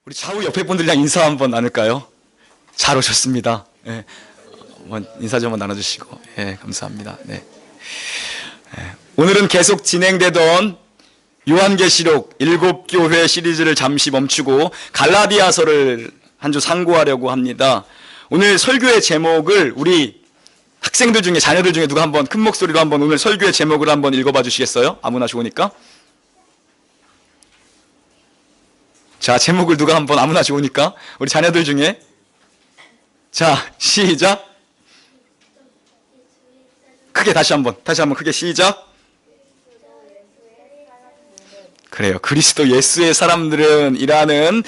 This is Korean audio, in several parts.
우리 좌우 옆에 분들이랑 인사 한번 나눌까요? 잘 오셨습니다. 예. 한번 인사 좀 한번 나눠주시고, 예, 감사합니다. 네. 예. 오늘은 계속 진행되던 요한계시록 7교회 시리즈를 잠시 멈추고 갈라디아서를 한 주 상고하려고 합니다. 오늘 설교의 제목을 우리 학생들 중에, 자녀들 중에 누가 한번 큰 목소리로 한번 오늘 설교의 제목을 한번 읽어봐 주시겠어요? 아무나 좋으니까. 자, 제목을 누가 한번, 아무나 좋으니까 우리 자녀들 중에. 자, 시작. 크게 다시 한번 크게 시작. 그래요. 그리스도 예수의 사람들은 이라는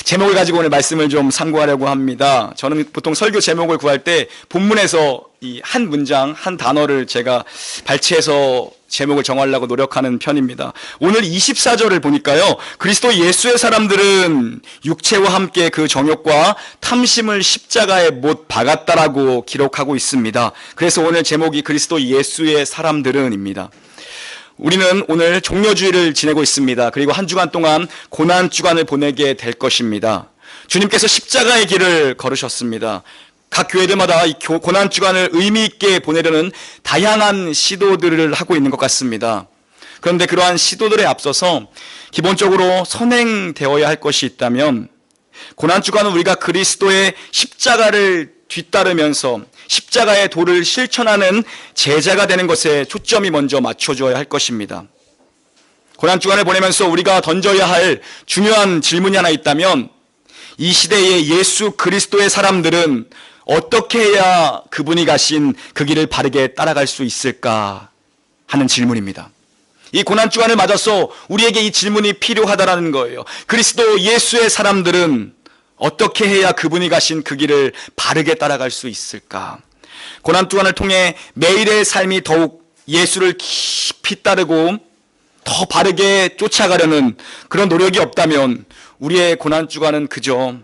제목을 가지고 오늘 말씀을 좀 상고하려고 합니다. 저는 보통 설교 제목을 구할 때 본문에서 이 한 문장, 한 단어를 제가 발췌해서 제목을 정하려고 노력하는 편입니다. 오늘 24절을 보니까요, 그리스도 예수의 사람들은 육체와 함께 그 정욕과 탐심을 십자가에 못 박았다라고 기록하고 있습니다. 그래서 오늘 제목이 그리스도 예수의 사람들은입니다. 우리는 오늘 종려주일을 지내고 있습니다. 그리고 한 주간 동안 고난주간을 보내게 될 것입니다. 주님께서 십자가의 길을 걸으셨습니다. 각 교회들마다 이 고난주간을 의미 있게 보내려는 다양한 시도들을 하고 있는 것 같습니다. 그런데 그러한 시도들에 앞서서 기본적으로 선행되어야 할 것이 있다면, 고난주간은 우리가 그리스도의 십자가를 뒤따르면서 십자가의 도를 실천하는 제자가 되는 것에 초점이 먼저 맞춰줘야 할 것입니다. 고난주간을 보내면서 우리가 던져야 할 중요한 질문이 하나 있다면, 이 시대의 예수 그리스도의 사람들은 어떻게 해야 그분이 가신 그 길을 바르게 따라갈 수 있을까 하는 질문입니다. 이 고난주간을 맞아서 우리에게 이 질문이 필요하다는 거예요. 그리스도 예수의 사람들은 어떻게 해야 그분이 가신 그 길을 바르게 따라갈 수 있을까? 고난주간을 통해 매일의 삶이 더욱 예수를 깊이 따르고 더 바르게 쫓아가려는 그런 노력이 없다면 우리의 고난주간은 그저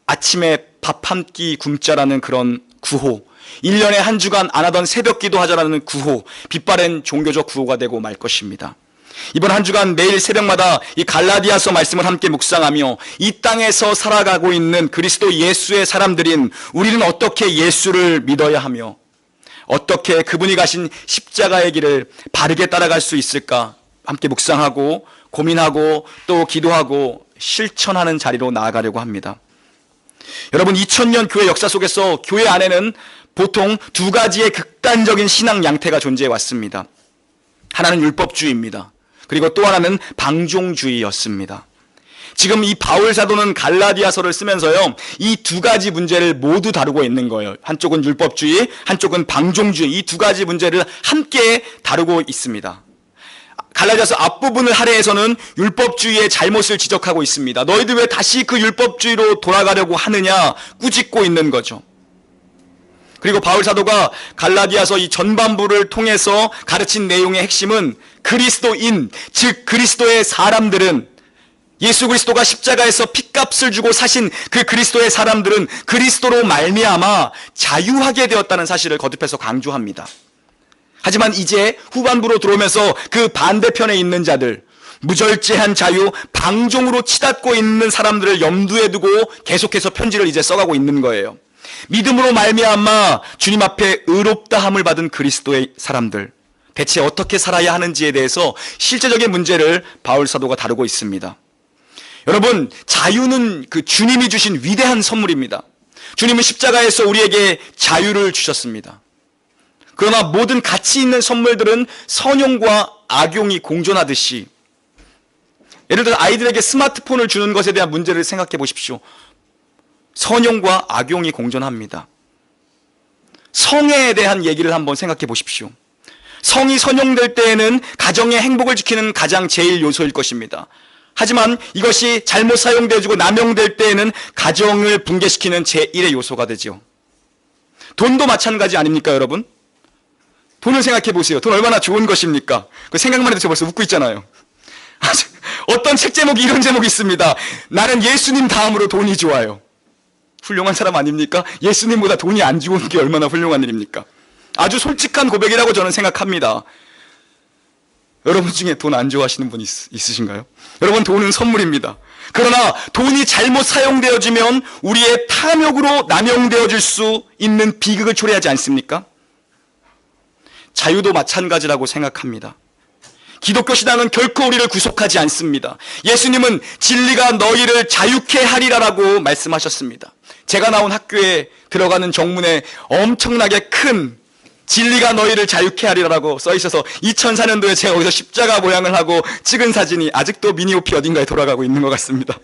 아침에 밥 한 끼 굶자라는 그런 구호, 1년에 한 주간 안 하던 새벽 기도하자라는 구호, 빛바랜 종교적 구호가 되고 말 것입니다. 이번 한 주간 매일 새벽마다 이 갈라디아서 말씀을 함께 묵상하며 이 땅에서 살아가고 있는 그리스도 예수의 사람들인 우리는 어떻게 예수를 믿어야 하며 어떻게 그분이 가신 십자가의 길을 바르게 따라갈 수 있을까 함께 묵상하고 고민하고 또 기도하고 실천하는 자리로 나아가려고 합니다. 여러분, 2000년 교회 역사 속에서 교회 안에는 보통 두 가지의 극단적인 신앙 양태가 존재해 왔습니다. 하나는 율법주의입니다. 그리고 또 하나는 방종주의였습니다. 지금 이 바울 사도는 갈라디아서를 쓰면서요, 이 두 가지 문제를 모두 다루고 있는 거예요. 한쪽은 율법주의, 한쪽은 방종주의, 이 두 가지 문제를 함께 다루고 있습니다. 갈라디아서 앞부분을 할애해서는 율법주의의 잘못을 지적하고 있습니다. 너희들 왜 다시 그 율법주의로 돌아가려고 하느냐 꾸짖고 있는 거죠. 그리고 바울 사도가 갈라디아서 이 전반부를 통해서 가르친 내용의 핵심은 그리스도인, 즉 그리스도의 사람들은, 예수 그리스도가 십자가에서 핏값을 주고 사신 그 그리스도의 사람들은 그리스도로 말미암아 자유하게 되었다는 사실을 거듭해서 강조합니다. 하지만 이제 후반부로 들어오면서 그 반대편에 있는 자들, 무절제한 자유, 방종으로 치닫고 있는 사람들을 염두에 두고 계속해서 편지를 이제 써가고 있는 거예요. 믿음으로 말미암아 주님 앞에 의롭다함을 받은 그리스도의 사람들, 대체 어떻게 살아야 하는지에 대해서 실제적인 문제를 바울 사도가 다루고 있습니다. 여러분, 자유는 그 주님이 주신 위대한 선물입니다. 주님은 십자가에서 우리에게 자유를 주셨습니다. 그러나 모든 가치 있는 선물들은 선용과 악용이 공존하듯이, 예를 들어 아이들에게 스마트폰을 주는 것에 대한 문제를 생각해 보십시오. 선용과 악용이 공존합니다. 성에 대한 얘기를 한번 생각해 보십시오. 성이 선용될 때에는 가정의 행복을 지키는 가장 제일 요소일 것입니다. 하지만 이것이 잘못 사용되고 남용될 때에는 가정을 붕괴시키는 제1의 요소가 되죠. 돈도 마찬가지 아닙니까, 여러분? 돈을 생각해 보세요. 돈 얼마나 좋은 것입니까? 그 생각만 해도 저 벌써 웃고 있잖아요. 어떤 책 제목이 이런 제목이 있습니다. 나는 예수님 다음으로 돈이 좋아요. 훌륭한 사람 아닙니까? 예수님보다 돈이 안 좋은 게 얼마나 훌륭한 일입니까? 아주 솔직한 고백이라고 저는 생각합니다. 여러분 중에 돈 안 좋아하시는 분 있으신가요? 여러분, 돈은 선물입니다. 그러나 돈이 잘못 사용되어지면 우리의 탐욕으로 남용되어질 수 있는 비극을 초래하지 않습니까? 자유도 마찬가지라고 생각합니다. 기독교 신앙은 결코 우리를 구속하지 않습니다. 예수님은 진리가 너희를 자유케 하리라라고 말씀하셨습니다. 제가 나온 학교에 들어가는 정문에 엄청나게 큰 진리가 너희를 자유케 하리라고 써 있어서 2004년도에 제가 거기서 십자가 모양을 하고 찍은 사진이 아직도 미니오피 어딘가에 돌아가고 있는 것 같습니다.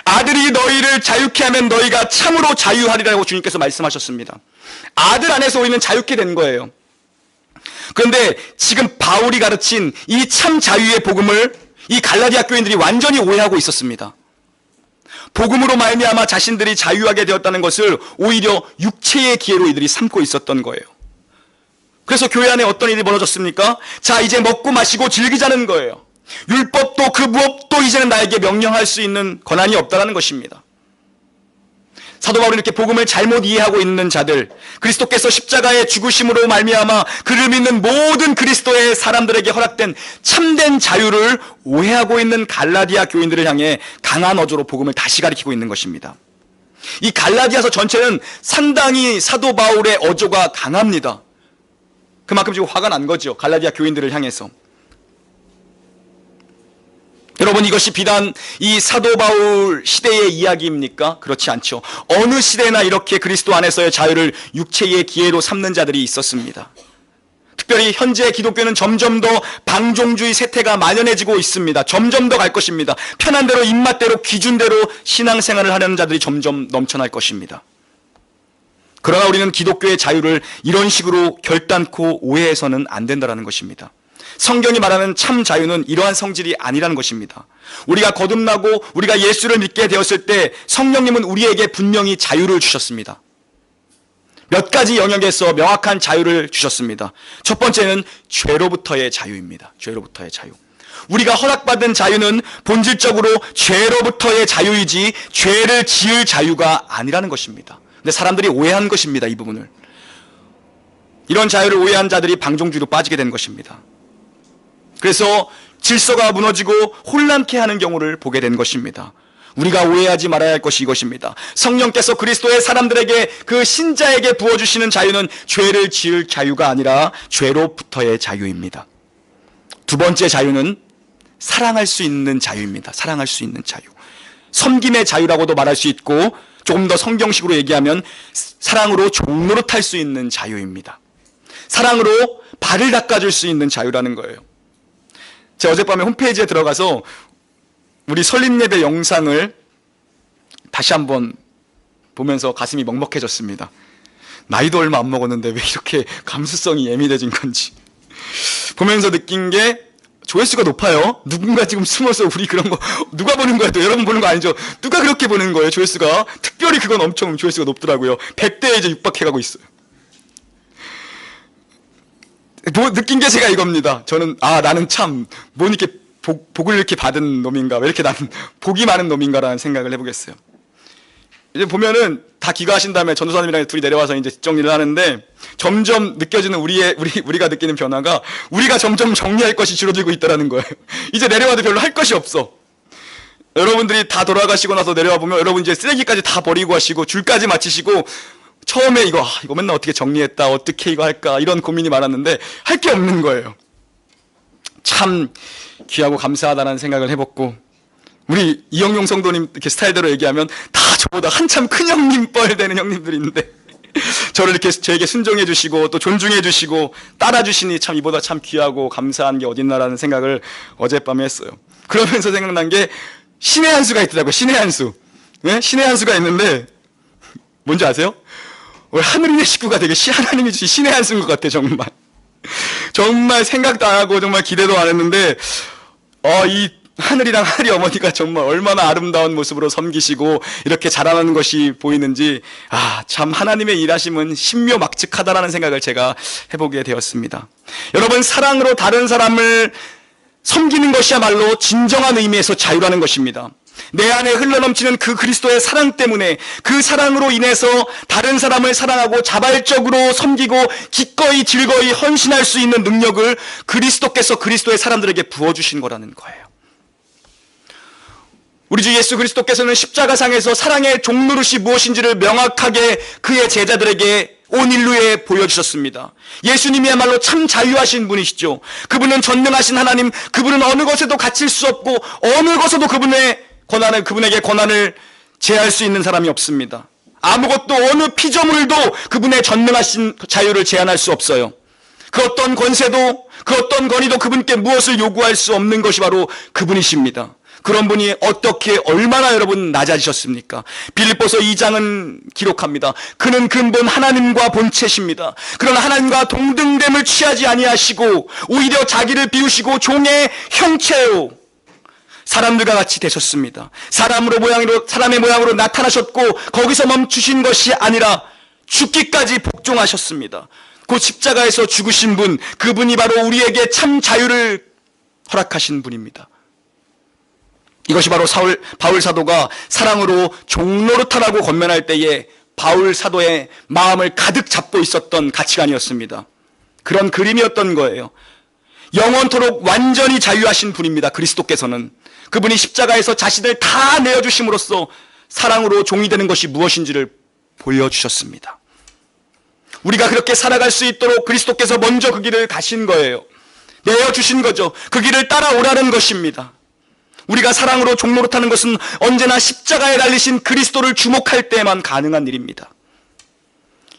아들이 너희를 자유케 하면 너희가 참으로 자유하리라고 주님께서 말씀하셨습니다. 아들 안에서 우리는 자유케 된 거예요. 그런데 지금 바울이 가르친 이 참 자유의 복음을 이 갈라디아 교인들이 완전히 오해하고 있었습니다. 복음으로 말미암아 자신들이 자유하게 되었다는 것을 오히려 육체의 기회로 이들이 삼고 있었던 거예요. 그래서 교회 안에 어떤 일이 벌어졌습니까? 자, 이제 먹고 마시고 즐기자는 거예요. 율법도 그 무엇도 이제는 나에게 명령할 수 있는 권한이 없다는 것입니다. 사도 바울이 이렇게 복음을 잘못 이해하고 있는 자들, 그리스도께서 십자가의 죽으심으로 말미암아 그를 믿는 모든 그리스도의 사람들에게 허락된 참된 자유를 오해하고 있는 갈라디아 교인들을 향해 강한 어조로 복음을 다시 가리키고 있는 것입니다. 이 갈라디아서 전체는 상당히 사도 바울의 어조가 강합니다. 그만큼 지금 화가 난 거죠. 갈라디아 교인들을 향해서. 여러분, 이것이 비단 이 사도 바울 시대의 이야기입니까? 그렇지 않죠. 어느 시대나 이렇게 그리스도 안에서의 자유를 육체의 기회로 삼는 자들이 있었습니다. 특별히 현재 기독교는 점점 더 방종주의 세태가 만연해지고 있습니다. 점점 더 갈 것입니다. 편한 대로, 입맛대로, 기준대로 신앙생활을 하려는 자들이 점점 넘쳐날 것입니다. 그러나 우리는 기독교의 자유를 이런 식으로 결단코 오해해서는 안 된다는 것입니다. 성경이 말하는 참 자유는 이러한 성질이 아니라는 것입니다. 우리가 거듭나고 우리가 예수를 믿게 되었을 때 성령님은 우리에게 분명히 자유를 주셨습니다. 몇 가지 영역에서 명확한 자유를 주셨습니다. 첫 번째는 죄로부터의 자유입니다. 죄로부터의 자유. 우리가 허락받은 자유는 본질적으로 죄로부터의 자유이지 죄를 지을 자유가 아니라는 것입니다. 근데 사람들이 오해한 것입니다. 이 부분을. 이런 자유를 오해한 자들이 방종주의로 빠지게 된 것입니다. 그래서 질서가 무너지고 혼란케 하는 경우를 보게 된 것입니다. 우리가 오해하지 말아야 할 것이 이것입니다. 성령께서 그리스도의 사람들에게, 그 신자에게 부어주시는 자유는 죄를 지을 자유가 아니라 죄로부터의 자유입니다. 두 번째 자유는 사랑할 수 있는 자유입니다. 사랑할 수 있는 자유. 섬김의 자유라고도 말할 수 있고, 조금 더 성경식으로 얘기하면 사랑으로 종로로 탈 수 있는 자유입니다. 사랑으로 발을 닦아줄 수 있는 자유라는 거예요. 제가 어젯밤에 홈페이지에 들어가서 우리 설립예배 영상을 다시 한번 보면서 가슴이 먹먹해졌습니다. 나이도 얼마 안 먹었는데 왜 이렇게 감수성이 예민해진 건지 보면서 느낀 게, 조회수가 높아요. 누군가 지금 숨어서 우리 그런 거 누가 보는 거야? 또 여러분 보는 거 아니죠? 누가 그렇게 보는 거예요? 조회수가. 특별히 그건 엄청 조회수가 높더라고요. 100대에 이제 육박해가고 있어요. 느낀 게 제가 이겁니다. 저는 나는 참 뭐 이렇게 복을 이렇게 받은 놈인가, 왜 이렇게 나는 복이 많은 놈인가라는 생각을 해보겠어요. 이제 보면은 다 귀가하신 다음에 전도사님이랑 둘이 내려와서 이제 뒷정리를 하는데, 점점 느껴지는 우리가 느끼는 변화가, 우리가 점점 정리할 것이 줄어들고 있다는 거예요. 이제 내려와도 별로 할 것이 없어. 여러분들이 다 돌아가시고 나서 내려와 보면 여러분 이제 쓰레기까지 다 버리고 하시고 줄까지 마치시고, 처음에 이거 맨날 어떻게 정리했다, 어떻게 이거 할까, 이런 고민이 많았는데 할 게 없는 거예요. 참 귀하고 감사하다는 생각을 해봤고, 우리 이영용 성도님 이렇게 스타일대로 얘기하면 다 저보다 한참 큰 형님 뻘 되는 형님들이 있는데 저를 이렇게 저에게 순종해 주시고 또 존중해 주시고 따라 주시니 참 이보다 참 귀하고 감사한 게 어딨나라는 생각을 어젯밤에 했어요. 그러면서 생각난 게 신의 한 수가 있더라고요. 신의 한 수. 네? 신의 한 수가 있는데 뭔지 아세요? 우리 하늘인의 식구가 되게 하나님이 주신 신의 한 수인 것 같아요. 정말 생각도 안 하고 정말 기대도 안 했는데 이 하늘이랑 하늘이 어머니가 정말 얼마나 아름다운 모습으로 섬기시고 이렇게 자라나는 것이 보이는지, 참 하나님의 일하심은 신묘막측하다라는 생각을 제가 해보게 되었습니다. 여러분, 사랑으로 다른 사람을 섬기는 것이야말로 진정한 의미에서 자유라는 것입니다. 내 안에 흘러넘치는 그 그리스도의 사랑 때문에, 그 사랑으로 인해서 다른 사람을 사랑하고 자발적으로 섬기고 기꺼이 즐거이 헌신할 수 있는 능력을 그리스도께서 그리스도의 사람들에게 부어주신 거라는 거예요. 우리 주 예수 그리스도께서는 십자가상에서 사랑의 종노릇이 무엇인지를 명확하게 그의 제자들에게 온 인류에 보여주셨습니다. 예수님이야말로 참 자유하신 분이시죠. 그분은 전능하신 하나님, 그분은 어느 것에도 갇힐 수 없고 어느 것에도 그분에게 권한을 제할 수 있는 사람이 없습니다. 아무것도 어느 피조물도 그분의 전능하신 자유를 제한할 수 없어요. 그 어떤 권세도 그 어떤 권위도 그분께 무엇을 요구할 수 없는 것이 바로 그분이십니다. 그런 분이 어떻게 얼마나 여러분 낮아지셨습니까? 빌립보서 2장은 기록합니다. 그는 근본 하나님과 본체십니다. 그러나 하나님과 동등됨을 취하지 아니하시고 오히려 자기를 비우시고 종의 형체요 사람들과 같이 되셨습니다. 사람의 모양으로 나타나셨고 거기서 멈추신 것이 아니라 죽기까지 복종하셨습니다. 그 십자가에서 죽으신 분, 그분이 바로 우리에게 참 자유를 허락하신 분입니다. 이것이 바로 바울 사도가 사랑으로 종노릇하라고 권면할 때에 바울 사도의 마음을 가득 잡고 있었던 가치관이었습니다. 그런 그림이었던 거예요. 영원토록 완전히 자유하신 분입니다. 그리스도께서는 그분이 십자가에서 자신을 다 내어주심으로써 사랑으로 종이 되는 것이 무엇인지를 보여주셨습니다. 우리가 그렇게 살아갈 수 있도록 그리스도께서 먼저 그 길을 가신 거예요. 내어주신 거죠. 그 길을 따라오라는 것입니다. 우리가 사랑으로 종노릇하는 것은 언제나 십자가에 달리신 그리스도를 주목할 때에만 가능한 일입니다.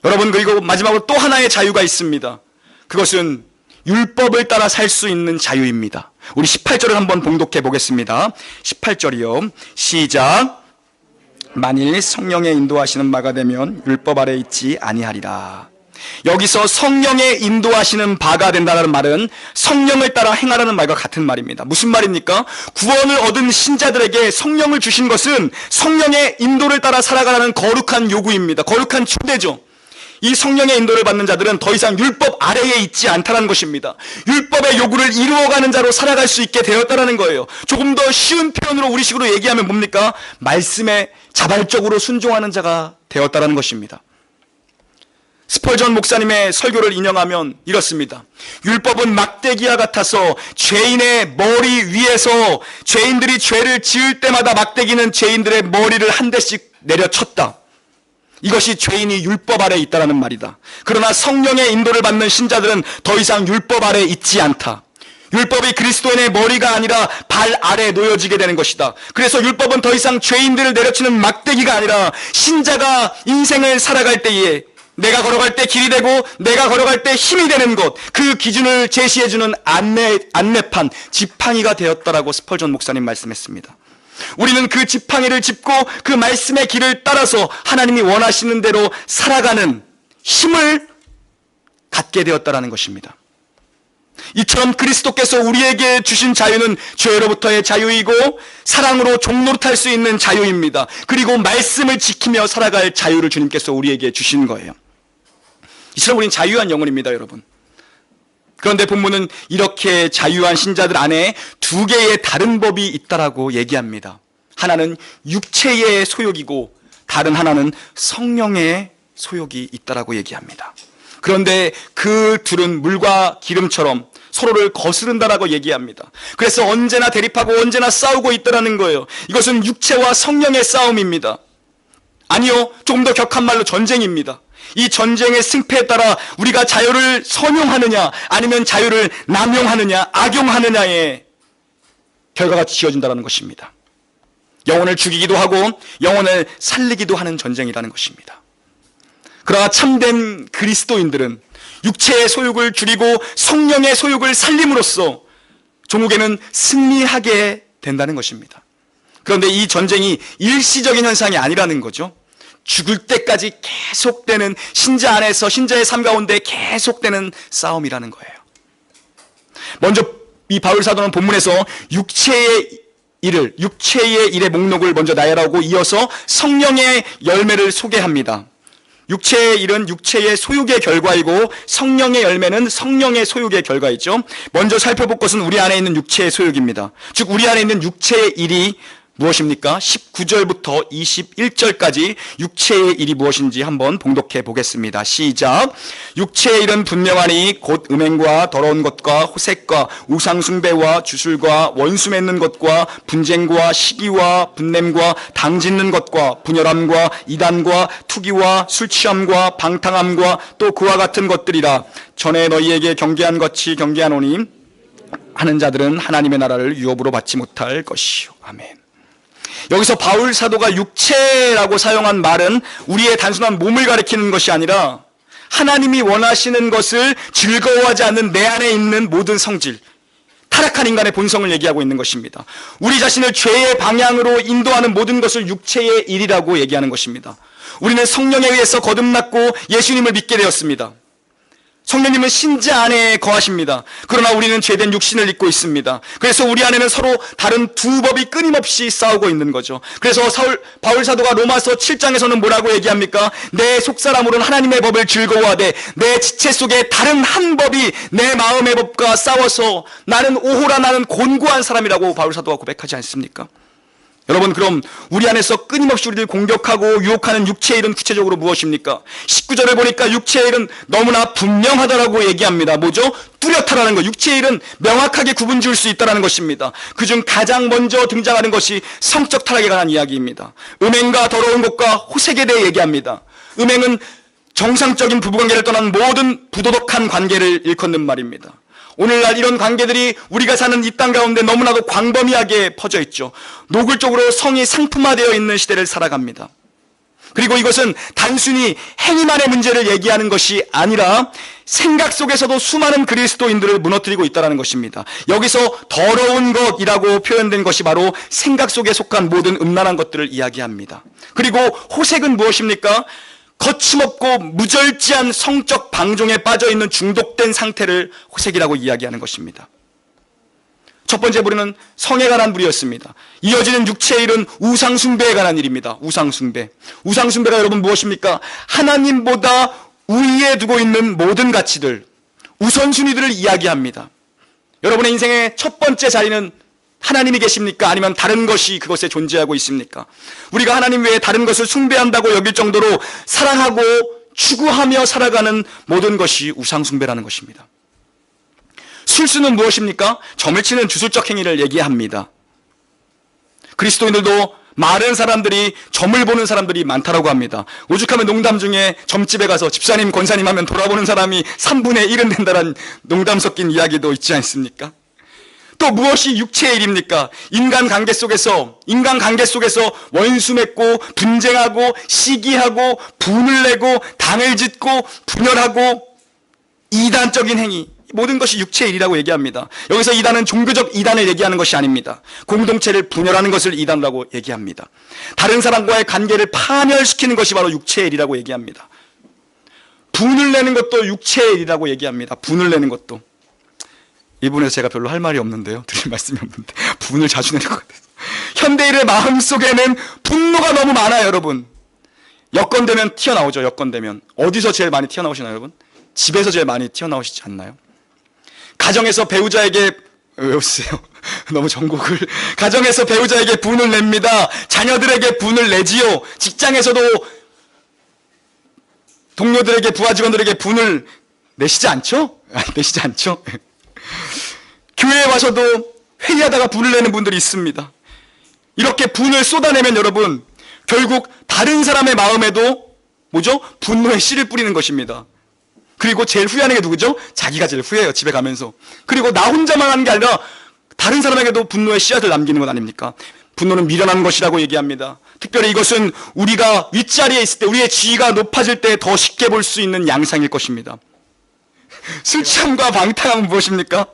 여러분, 그리고 마지막으로 또 하나의 자유가 있습니다. 그것은 율법을 따라 살 수 있는 자유입니다. 우리 18절을 한번 봉독해 보겠습니다. 18절이요. 시작. 만일 성령의 인도하시는 바가 되면 율법 아래 있지 아니하리라. 여기서 성령의 인도하시는 바가 된다는 말은 성령을 따라 행하라는 말과 같은 말입니다. 무슨 말입니까? 구원을 얻은 신자들에게 성령을 주신 것은 성령의 인도를 따라 살아가라는 거룩한 요구입니다. 거룩한 초대죠. 이 성령의 인도를 받는 자들은 더 이상 율법 아래에 있지 않다는 것입니다. 율법의 요구를 이루어가는 자로 살아갈 수 있게 되었다는 거예요. 조금 더 쉬운 표현으로 우리식으로 얘기하면 뭡니까? 말씀에 자발적으로 순종하는 자가 되었다는 것입니다. 스펄전 목사님의 설교를 인용하면 이렇습니다. 율법은 막대기와 같아서 죄인의 머리 위에서 죄인들이 죄를 지을 때마다 막대기는 죄인들의 머리를 한 대씩 내려쳤다. 이것이 죄인이 율법 아래에 있다는 말이다. 그러나 성령의 인도를 받는 신자들은 더 이상 율법 아래에 있지 않다. 율법이 그리스도인의 머리가 아니라 발 아래에 놓여지게 되는 것이다. 그래서 율법은 더 이상 죄인들을 내려치는 막대기가 아니라 신자가 인생을 살아갈 때에 내가 걸어갈 때 길이 되고 내가 걸어갈 때 힘이 되는 것, 그 기준을 제시해주는 안내판, 지팡이가 되었다라고 스펄전 목사님 말씀했습니다. 우리는 그 지팡이를 짚고 그 말씀의 길을 따라서 하나님이 원하시는 대로 살아가는 힘을 갖게 되었다라는 것입니다. 이처럼 그리스도께서 우리에게 주신 자유는 죄로부터의 자유이고 사랑으로 종노릇할 수 있는 자유입니다. 그리고 말씀을 지키며 살아갈 자유를 주님께서 우리에게 주신 거예요. 이처럼 우리는 자유한 영혼입니다, 여러분. 그런데 본문은 이렇게 자유한 신자들 안에 두 개의 다른 법이 있다라고 얘기합니다. 하나는 육체의 소욕이고 다른 하나는 성령의 소욕이 있다라고 얘기합니다. 그런데 그 둘은 물과 기름처럼 서로를 거스른다라고 얘기합니다. 그래서 언제나 대립하고 언제나 싸우고 있다라는 거예요. 이것은 육체와 성령의 싸움입니다. 아니요, 조금 더 격한 말로 전쟁입니다. 이 전쟁의 승패에 따라 우리가 자유를 선용하느냐 아니면 자유를 남용하느냐 악용하느냐의 결과가 지어진다는 것입니다. 영혼을 죽이기도 하고 영혼을 살리기도 하는 전쟁이라는 것입니다. 그러나 참된 그리스도인들은 육체의 소욕을 줄이고 성령의 소욕을 살림으로써 종국에는 승리하게 된다는 것입니다. 그런데 이 전쟁이 일시적인 현상이 아니라는 거죠. 죽을 때까지 계속되는 신자 안에서 신자의 삶 가운데 계속되는 싸움이라는 거예요. 먼저 이 바울 사도는 본문에서 육체의 일의 목록을 먼저 나열하고 이어서 성령의 열매를 소개합니다. 육체의 일은 육체의 소욕의 결과이고 성령의 열매는 성령의 소욕의 결과이죠. 먼저 살펴볼 것은 우리 안에 있는 육체의 소욕입니다. 즉 우리 안에 있는 육체의 일이 무엇입니까? 19절부터 21절까지 육체의 일이 무엇인지 한번 봉독해 보겠습니다. 시작. 육체의 일은 분명하니 곧 음행과 더러운 것과 호색과 우상숭배와 주술과 원수 맺는 것과 분쟁과 시기와 분냄과 당짓는 것과 분열함과 이단과 투기와 술취함과 방탕함과 또 그와 같은 것들이라. 전에 너희에게 경계한 것이 경계하노니 하는 자들은 하나님의 나라를 유업으로 받지 못할 것이요. 아멘. 여기서 바울 사도가 육체라고 사용한 말은 우리의 단순한 몸을 가리키는 것이 아니라 하나님이 원하시는 것을 즐거워하지 않는 내 안에 있는 모든 성질, 타락한 인간의 본성을 얘기하고 있는 것입니다. 우리 자신을 죄의 방향으로 인도하는 모든 것을 육체의 일이라고 얘기하는 것입니다. 우리는 성령에 의해서 거듭났고 예수님을 믿게 되었습니다. 성령님은 신자 안에 거하십니다. 그러나 우리는 죄된 육신을 입고 있습니다. 그래서 우리 안에는 서로 다른 두 법이 끊임없이 싸우고 있는 거죠. 그래서 바울 사도가 로마서 7장에서는 뭐라고 얘기합니까? 내 속사람으로는 하나님의 법을 즐거워하되 내 지체 속에 다른 한 법이 내 마음의 법과 싸워서 나는 오호라, 나는 곤고한 사람이라고 바울 사도가 고백하지 않습니까? 여러분, 그럼 우리 안에서 끊임없이 우리를 공격하고 유혹하는 육체의 일은 구체적으로 무엇입니까? 19절을 보니까 육체의 일은 너무나 분명하다라고 얘기합니다. 뭐죠? 뚜렷하다는 것. 육체의 일은 명확하게 구분 지을 수 있다는 것입니다. 그중 가장 먼저 등장하는 것이 성적 타락에 관한 이야기입니다. 음행과 더러운 것과 호색에 대해 얘기합니다. 음행은 정상적인 부부관계를 떠난 모든 부도덕한 관계를 일컫는 말입니다. 오늘날 이런 관계들이 우리가 사는 이 땅 가운데 너무나도 광범위하게 퍼져 있죠. 노골적으로 성이 상품화되어 있는 시대를 살아갑니다. 그리고 이것은 단순히 행위만의 문제를 얘기하는 것이 아니라 생각 속에서도 수많은 그리스도인들을 무너뜨리고 있다는 것입니다. 여기서 더러운 것이라고 표현된 것이 바로 생각 속에 속한 모든 음란한 것들을 이야기합니다. 그리고 호색은 무엇입니까? 거침없고 무절제한 성적 방종에 빠져있는 중독된 상태를 호색이라고 이야기하는 것입니다. 첫 번째 부류는 성에 관한 부류였습니다. 이어지는 육체의 일은 우상숭배에 관한 일입니다. 우상숭배. 우상숭배가 여러분 무엇입니까? 하나님보다 우위에 두고 있는 모든 가치들, 우선순위들을 이야기합니다. 여러분의 인생의 첫 번째 자리는 하나님이 계십니까? 아니면 다른 것이 그것에 존재하고 있습니까? 우리가 하나님 외에 다른 것을 숭배한다고 여길 정도로 사랑하고 추구하며 살아가는 모든 것이 우상숭배라는 것입니다. 술수는 무엇입니까? 점을 치는 주술적 행위를 얘기합니다. 그리스도인들도 많은 사람들이 점을 보는 사람들이 많다라고 합니다. 오죽하면 농담 중에 점집에 가서 집사님, 권사님 하면 돌아보는 사람이 3분의 1은 된다는 농담 섞인 이야기도 있지 않습니까? 또 무엇이 육체의 일입니까? 인간관계 속에서 원수 맺고 분쟁하고 시기하고 분을 내고 당을 짓고 분열하고 이단적인 행위, 모든 것이 육체의 일이라고 얘기합니다. 여기서 이단은 종교적 이단을 얘기하는 것이 아닙니다. 공동체를 분열하는 것을 이단이라고 얘기합니다. 다른 사람과의 관계를 파멸시키는 것이 바로 육체의 일이라고 얘기합니다. 분을 내는 것도 육체의 일이라고 얘기합니다. 분을 내는 것도. 이 부분에서 제가 별로 할 말이 없는데요. 드릴 말씀이 없는데 분을 자주 내는 것 같아서. 현대인의 마음속에는 분노가 너무 많아요, 여러분. 여건되면 튀어나오죠. 여건되면. 어디서 제일 많이 튀어나오시나요, 여러분? 집에서 제일 많이 튀어나오시지 않나요? 가정에서 배우자에게, 왜 웃으세요? 너무 전곡을. 가정에서 배우자에게 분을 냅니다. 자녀들에게 분을 내지요. 직장에서도 동료들에게, 부하 직원들에게 분을 내시지 않죠? 내시지 않죠? 교회에 와서도 회의하다가 분을 내는 분들이 있습니다. 이렇게 분을 쏟아내면 여러분, 결국 다른 사람의 마음에도 뭐죠? 분노의 씨를 뿌리는 것입니다. 그리고 제일 후회하는 게 누구죠? 자기가 제일 후회해요, 집에 가면서. 그리고 나 혼자만 하는 게 아니라 다른 사람에게도 분노의 씨앗을 남기는 것 아닙니까? 분노는 미련한 것이라고 얘기합니다. 특별히 이것은 우리가 윗자리에 있을 때, 우리의 지위가 높아질 때 더 쉽게 볼 수 있는 양상일 것입니다. 술 취함과 방탕함은 무엇입니까?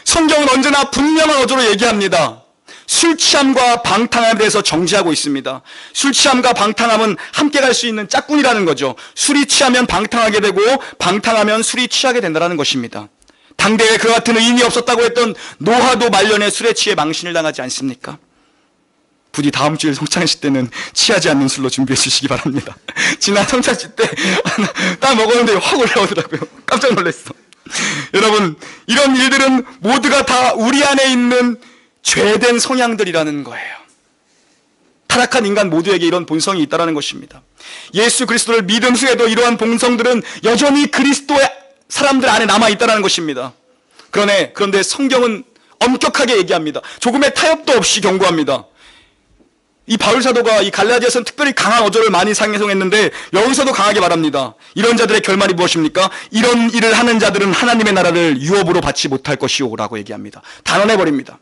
성경은 언제나 분명한 어조로 얘기합니다. 술 취함과 방탕함에 대해서 정지하고 있습니다. 술 취함과 방탕함은 함께 갈 수 있는 짝꿍이라는 거죠. 술이 취하면 방탕하게 되고 방탕하면 술이 취하게 된다는 것입니다. 당대에 그와 같은 의인이 없었다고 했던 노아도 말년에 술에 취해 망신을 당하지 않습니까? 부디 다음 주일 성찬식 때는 취하지 않는 술로 준비해 주시기 바랍니다. 지난 성찬식 때 딱 먹었는데 확 올라오더라고요. 깜짝 놀랐어. 여러분, 이런 일들은 모두가 다 우리 안에 있는 죄된 성향들이라는 거예요. 타락한 인간 모두에게 이런 본성이 있다는 것입니다. 예수 그리스도를 믿음 후에도 이러한 본성들은 여전히 그리스도의 사람들 안에 남아있다는 것입니다. 그런데 성경은 엄격하게 얘기합니다. 조금의 타협도 없이 경고합니다. 이 바울 사도가 이 갈라디아서는 특별히 강한 어조를 많이 사용했는데 여기서도 강하게 말합니다. 이런 자들의 결말이 무엇입니까? 이런 일을 하는 자들은 하나님의 나라를 유업으로 받지 못할 것이오 라고 얘기합니다. 단언해버립니다.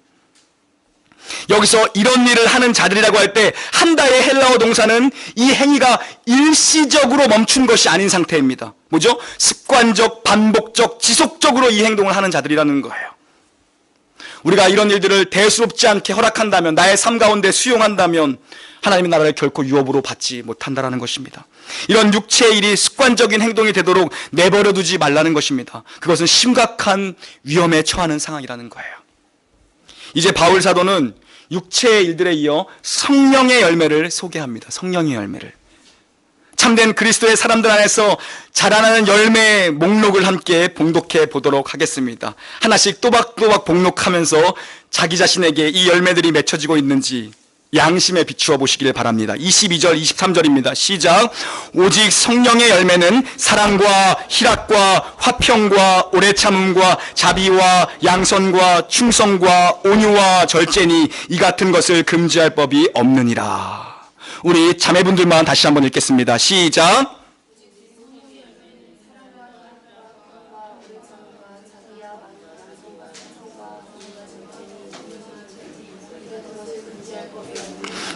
여기서 이런 일을 하는 자들이라고 할 때 한다의 헬라어 동사는 이 행위가 일시적으로 멈춘 것이 아닌 상태입니다. 뭐죠? 습관적, 반복적, 지속적으로 이 행동을 하는 자들이라는 거예요. 우리가 이런 일들을 대수롭지 않게 허락한다면, 나의 삶 가운데 수용한다면 하나님의 나라를 결코 유업으로 받지 못한다는 것입니다. 이런 육체의 일이 습관적인 행동이 되도록 내버려 두지 말라는 것입니다. 그것은 심각한 위험에 처하는 상황이라는 거예요. 이제 바울 사도는 육체의 일들에 이어 성령의 열매를 소개합니다. 성령의 열매를. 참된 그리스도의 사람들 안에서 자라나는 열매의 목록을 함께 봉독해 보도록 하겠습니다. 하나씩 또박또박 봉독하면서 자기 자신에게 이 열매들이 맺혀지고 있는지 양심에 비추어 보시길 바랍니다. 22절, 23절입니다. 시작. 오직 성령의 열매는 사랑과 희락과 화평과 오래 참음과 자비와 양선과 충성과 온유와 절제니 이 같은 것을 금지할 법이 없느니라. 우리 자매분들만 다시 한번 읽겠습니다. 시작.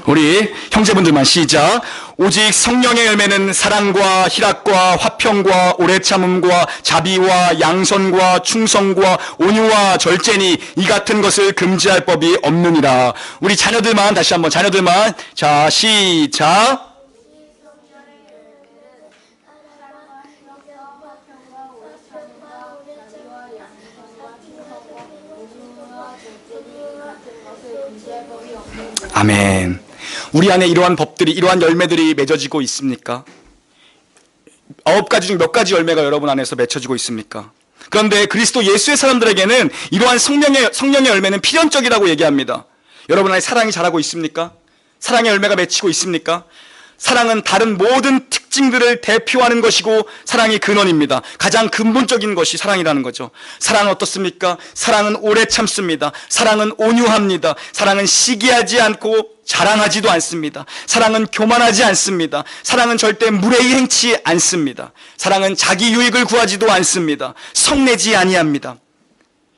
우리 형제분들만 시작. 오직 성령의 열매는 사랑과 희락과 화평과 오래 참음과 자비와 양선과 충성과 온유와 절제니 이 같은 것을 금지할 법이 없느니라. 우리 자녀들만 다시 한번 자녀들만. 자, 시작. 아멘. 우리 안에 이러한 법들이, 이러한 열매들이 맺어지고 있습니까? 9가지 중 몇 가지 열매가 여러분 안에서 맺혀지고 있습니까? 그런데 그리스도 예수의 사람들에게는 이러한 성령의 열매는 필연적이라고 얘기합니다. 여러분 안에 사랑이 자라고 있습니까? 사랑의 열매가 맺히고 있습니까? 사랑은 다른 모든 특징들을 대표하는 것이고 사랑이 근원입니다. 가장 근본적인 것이 사랑이라는 거죠. 사랑은 어떻습니까? 사랑은 오래 참습니다. 사랑은 온유합니다. 사랑은 시기하지 않고 자랑하지도 않습니다. 사랑은 교만하지 않습니다. 사랑은 절대 무례히 행치 않습니다. 사랑은 자기 유익을 구하지도 않습니다. 성내지 아니합니다.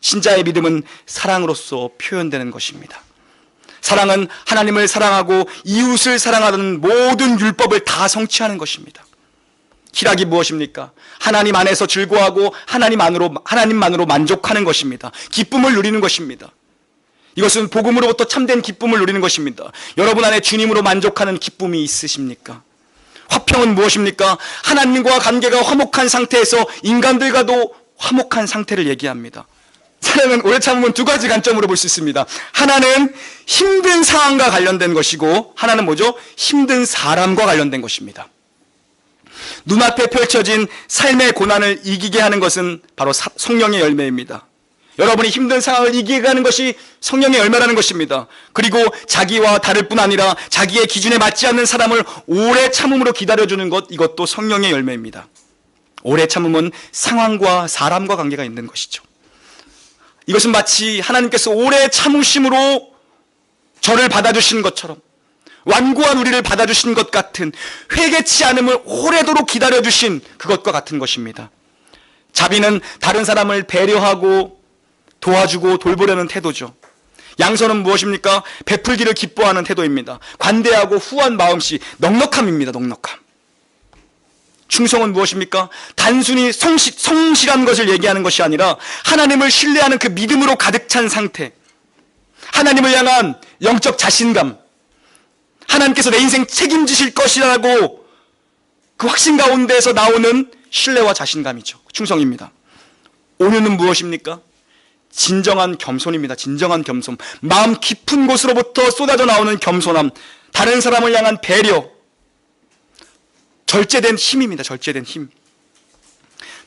신자의 믿음은 사랑으로서 표현되는 것입니다. 사랑은 하나님을 사랑하고 이웃을 사랑하는 모든 율법을 다 성취하는 것입니다. 희락이 무엇입니까? 하나님 안에서 즐거워하고 하나님만으로 만족하는 것입니다. 기쁨을 누리는 것입니다. 이것은 복음으로부터 참된 기쁨을 누리는 것입니다. 여러분 안에 주님으로 만족하는 기쁨이 있으십니까? 화평은 무엇입니까? 하나님과 관계가 화목한 상태에서 인간들과도 화목한 상태를 얘기합니다. 사랑은 오래 참음은 두 가지 관점으로 볼 수 있습니다. 하나는 힘든 상황과 관련된 것이고 하나는 뭐죠? 힘든 사람과 관련된 것입니다. 눈앞에 펼쳐진 삶의 고난을 이기게 하는 것은 바로 성령의 열매입니다. 여러분이 힘든 상황을 이기게 하는 것이 성령의 열매라는 것입니다. 그리고 자기와 다를 뿐 아니라 자기의 기준에 맞지 않는 사람을 오래 참음으로 기다려주는 것, 이것도 성령의 열매입니다. 오래 참음은 상황과 사람과 관계가 있는 것이죠. 이것은 마치 하나님께서 오래 참으심으로 저를 받아주신 것처럼 완고한 우리를 받아주신 것 같은 회개치 않음을 오래도록 기다려주신 그것과 같은 것입니다. 자비는 다른 사람을 배려하고 도와주고 돌보려는 태도죠. 양선은 무엇입니까? 베풀기를 기뻐하는 태도입니다. 관대하고 후한 마음씨, 넉넉함입니다. 넉넉함. 충성은 무엇입니까? 단순히 성실한 것을 얘기하는 것이 아니라 하나님을 신뢰하는 그 믿음으로 가득 찬 상태, 하나님을 향한 영적 자신감, 하나님께서 내 인생 책임지실 것이라고 그 확신 가운데에서 나오는 신뢰와 자신감이죠. 충성입니다. 온유는 무엇입니까? 진정한 겸손입니다. 진정한 겸손. 마음 깊은 곳으로부터 쏟아져 나오는 겸손함, 다른 사람을 향한 배려, 절제된 힘입니다. 절제된 힘.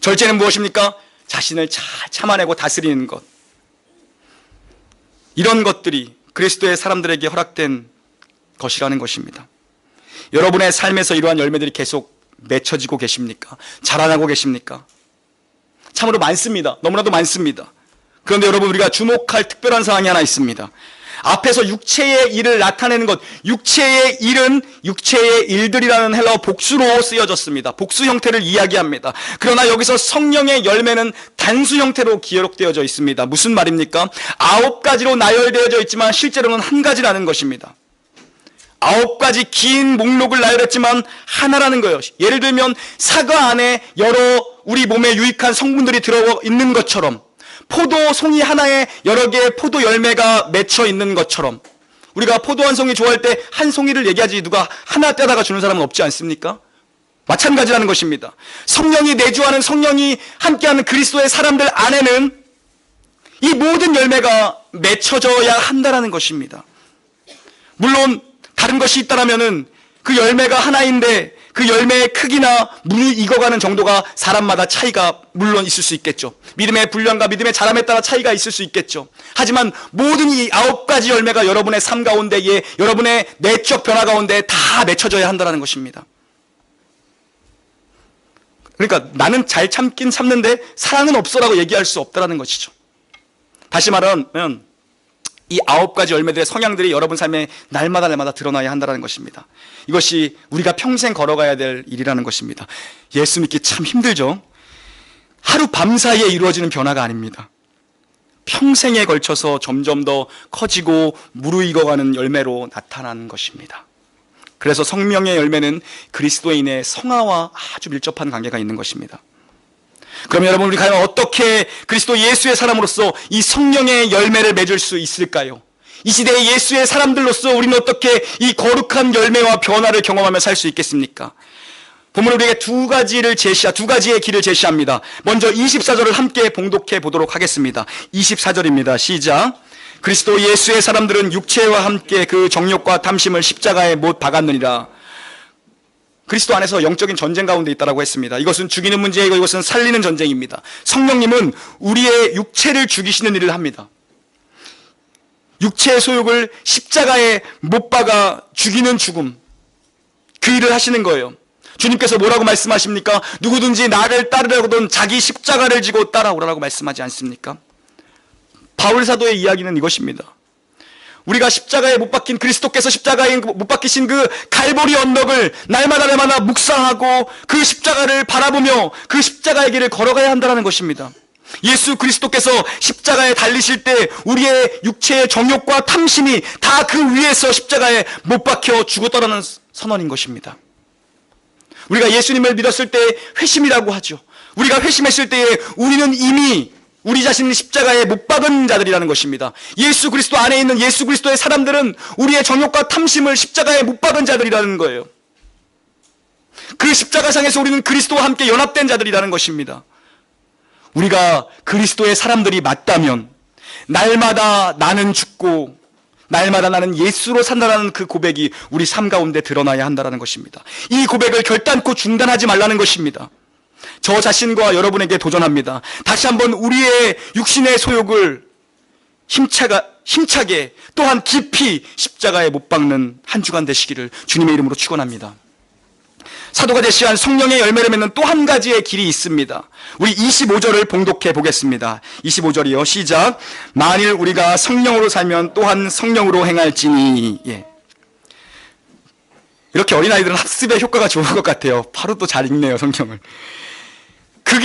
절제는 무엇입니까? 자신을 잘 참아내고 다스리는 것. 이런 것들이 그리스도의 사람들에게 허락된 것이라는 것입니다. 여러분의 삶에서 이러한 열매들이 계속 맺혀지고 계십니까? 자라나고 계십니까? 참으로 많습니다. 너무나도 많습니다. 그런데 여러분, 우리가 주목할 특별한 사항이 하나 있습니다. 앞에서 육체의 일을 나타내는 것, 육체의 일은 육체의 일들이라는 헬라어 복수로 쓰여졌습니다. 복수 형태를 이야기합니다. 그러나 여기서 성령의 열매는 단수 형태로 기록되어져 있습니다. 무슨 말입니까? 9가지로 나열되어져 있지만 실제로는 한 가지라는 것입니다. 9가지 긴 목록을 나열했지만 하나라는 거예요. 예를 들면 사과 안에 여러 우리 몸에 유익한 성분들이 들어있는 것처럼, 포도 송이 하나에 여러 개의 포도 열매가 맺혀 있는 것처럼, 우리가 포도 한 송이 좋아할 때 한 송이를 얘기하지 누가 하나 떼다가 주는 사람은 없지 않습니까? 마찬가지라는 것입니다. 성령이 내주하는, 성령이 함께하는 그리스도의 사람들 안에는 이 모든 열매가 맺혀져야 한다는 것입니다. 물론 다른 것이 있다라면은 그 열매가 하나인데 그 열매의 크기나 물이 익어가는 정도가 사람마다 차이가 물론 있을 수 있겠죠. 믿음의 분량과 믿음의 자람에 따라 차이가 있을 수 있겠죠. 하지만 모든 이 9가지 열매가 여러분의 삶 가운데에, 여러분의 내적 변화 가운데 다 맺혀져야 한다는 것입니다. 그러니까 나는 잘 참긴 참는데 사랑은 없어라고 얘기할 수 없다는 것이죠. 다시 말하면 이 9가지 열매들의 성향들이 여러분 삶에 날마다 드러나야 한다는 것입니다. 이것이 우리가 평생 걸어가야 될 일이라는 것입니다. 예수 믿기 참 힘들죠. 하루 밤 사이에 이루어지는 변화가 아닙니다. 평생에 걸쳐서 점점 더 커지고 무르익어가는 열매로 나타나는 것입니다. 그래서 성령의 열매는 그리스도인의 성화와 아주 밀접한 관계가 있는 것입니다. 그럼 여러분, 우리 과연 어떻게 그리스도 예수의 사람으로서 이 성령의 열매를 맺을 수 있을까요? 이 시대의 예수의 사람들로서 우리는 어떻게 이 거룩한 열매와 변화를 경험하며 살 수 있겠습니까? 본문은 우리에게 두 가지의 길을 제시합니다. 먼저 24절을 함께 봉독해 보도록 하겠습니다. 24절입니다. 시작. 그리스도 예수의 사람들은 육체와 함께 그 정욕과 탐심을 십자가에 못 박았느니라. 그리스도 안에서 영적인 전쟁 가운데 있다라고 했습니다. 이것은 죽이는 문제이고 이것은 살리는 전쟁입니다. 성령님은 우리의 육체를 죽이시는 일을 합니다. 육체의 소욕을 십자가에 못 박아 죽이는 죽음, 그 일을 하시는 거예요. 주님께서 뭐라고 말씀하십니까? 누구든지 나를 따르려거든 자기 십자가를 지고 따라오라고 말씀하지 않습니까? 바울 사도의 이야기는 이것입니다. 우리가 십자가에 못 박힌, 그리스도께서 십자가에 못 박히신 그 갈보리 언덕을 날마다 묵상하고 그 십자가를 바라보며 그 십자가의 길을 걸어가야 한다는 것입니다. 예수 그리스도께서 십자가에 달리실 때 우리의 육체의 정욕과 탐심이 다 그 위에서 십자가에 못 박혀 죽었다라는 선언인 것입니다. 우리가 예수님을 믿었을 때 회심이라고 하죠. 우리가 회심했을 때에 우리는 이미 우리 자신을 십자가에 못 박은 자들이라는 것입니다. 예수 그리스도 안에 있는 예수 그리스도의 사람들은 우리의 정욕과 탐심을 십자가에 못 박은 자들이라는 거예요. 그 십자가상에서 우리는 그리스도와 함께 연합된 자들이라는 것입니다. 우리가 그리스도의 사람들이 맞다면 날마다 나는 죽고 날마다 나는 예수로 산다라는 그 고백이 우리 삶 가운데 드러나야 한다는 것입니다. 이 고백을 결단코 중단하지 말라는 것입니다. 저 자신과 여러분에게 도전합니다. 다시 한번 우리의 육신의 소욕을 힘차게 또한 깊이 십자가에 못 박는 한 주간 되시기를 주님의 이름으로 축원합니다. 사도가 제시한 성령의 열매를 맺는 또 한 가지의 길이 있습니다. 우리 25절을 봉독해 보겠습니다. 25절이요. 시작. 만일 우리가 성령으로 살면 또한 성령으로 행할지니. 예. 이렇게 어린아이들은 학습에 효과가 좋은 것 같아요. 바로 또 잘 읽네요, 성경을. 그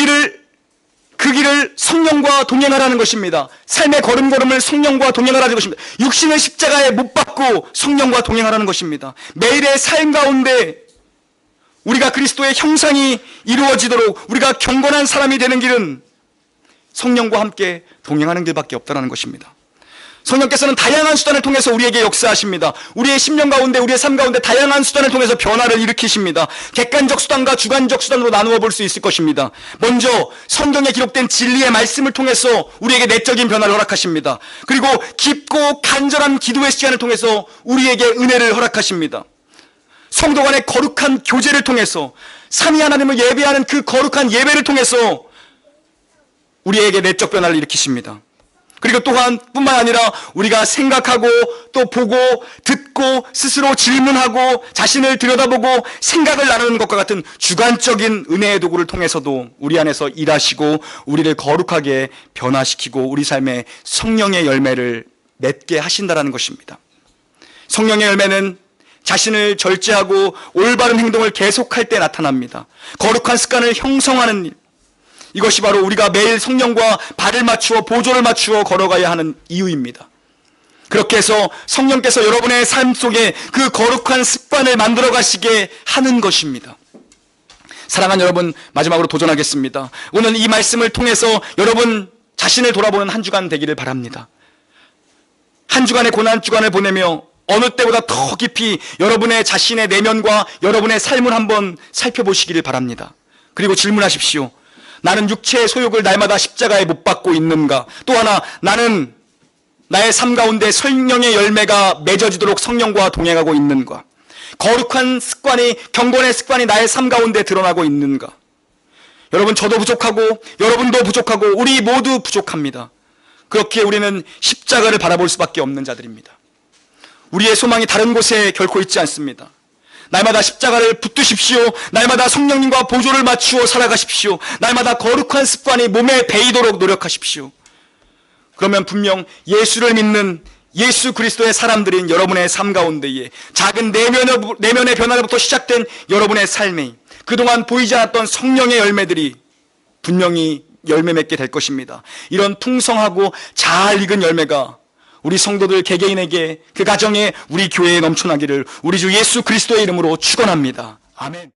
길을 성령과 동행하라는 것입니다. 삶의 걸음걸음을 성령과 동행하라는 것입니다. 육신을 십자가에 못 박고 성령과 동행하라는 것입니다. 매일의 삶 가운데 우리가 그리스도의 형상이 이루어지도록 우리가 경건한 사람이 되는 길은 성령과 함께 동행하는 길밖에 없다는 것입니다. 성령께서는 다양한 수단을 통해서 우리에게 역사하십니다. 우리의 심령 가운데, 우리의 삶 가운데 다양한 수단을 통해서 변화를 일으키십니다. 객관적 수단과 주관적 수단으로 나누어 볼 수 있을 것입니다. 먼저 성경에 기록된 진리의 말씀을 통해서 우리에게 내적인 변화를 허락하십니다. 그리고 깊고 간절한 기도의 시간을 통해서 우리에게 은혜를 허락하십니다. 성도 간의 거룩한 교제를 통해서 삼위 하나님을 예배하는 그 거룩한 예배를 통해서 우리에게 내적 변화를 일으키십니다. 그리고 또한 뿐만 아니라 우리가 생각하고 또 보고 듣고 스스로 질문하고 자신을 들여다보고 생각을 나누는 것과 같은 주관적인 은혜의 도구를 통해서도 우리 안에서 일하시고 우리를 거룩하게 변화시키고 우리 삶에 성령의 열매를 맺게 하신다라는 것입니다. 성령의 열매는 자신을 절제하고 올바른 행동을 계속할 때 나타납니다. 거룩한 습관을 형성하는 일, 이것이 바로 우리가 매일 성령과 발을 맞추어 보조를 맞추어 걸어가야 하는 이유입니다. 그렇게 해서 성령께서 여러분의 삶 속에 그 거룩한 습관을 만들어 가시게 하는 것입니다. 사랑하는 여러분, 마지막으로 도전하겠습니다. 오늘 이 말씀을 통해서 여러분 자신을 돌아보는 한 주간 되기를 바랍니다. 한 주간의 고난 주간을 보내며 어느 때보다 더 깊이 여러분의 자신의 내면과 여러분의 삶을 한번 살펴보시기를 바랍니다. 그리고 질문하십시오. 나는 육체의 소욕을 날마다 십자가에 못 박고 있는가? 또 하나, 나는 나의 삶 가운데 성령의 열매가 맺어지도록 성령과 동행하고 있는가? 거룩한 습관이, 경건의 습관이 나의 삶 가운데 드러나고 있는가? 여러분, 저도 부족하고 여러분도 부족하고 우리 모두 부족합니다. 그렇게 우리는 십자가를 바라볼 수밖에 없는 자들입니다. 우리의 소망이 다른 곳에 결코 있지 않습니다. 날마다 십자가를 붙드십시오. 날마다 성령님과 보조를 맞추어 살아가십시오. 날마다 거룩한 습관이 몸에 배이도록 노력하십시오. 그러면 분명 예수를 믿는 예수 그리스도의 사람들인 여러분의 삶 가운데에 작은 내면의 변화로부터 시작된 여러분의 삶에 그동안 보이지 않았던 성령의 열매들이 분명히 열매 맺게 될 것입니다. 이런 풍성하고 잘 익은 열매가 우리 성도들 개개인에게, 그 가정에, 우리 교회에 넘쳐나기를 우리 주 예수 그리스도의 이름으로 축원합니다. 아멘.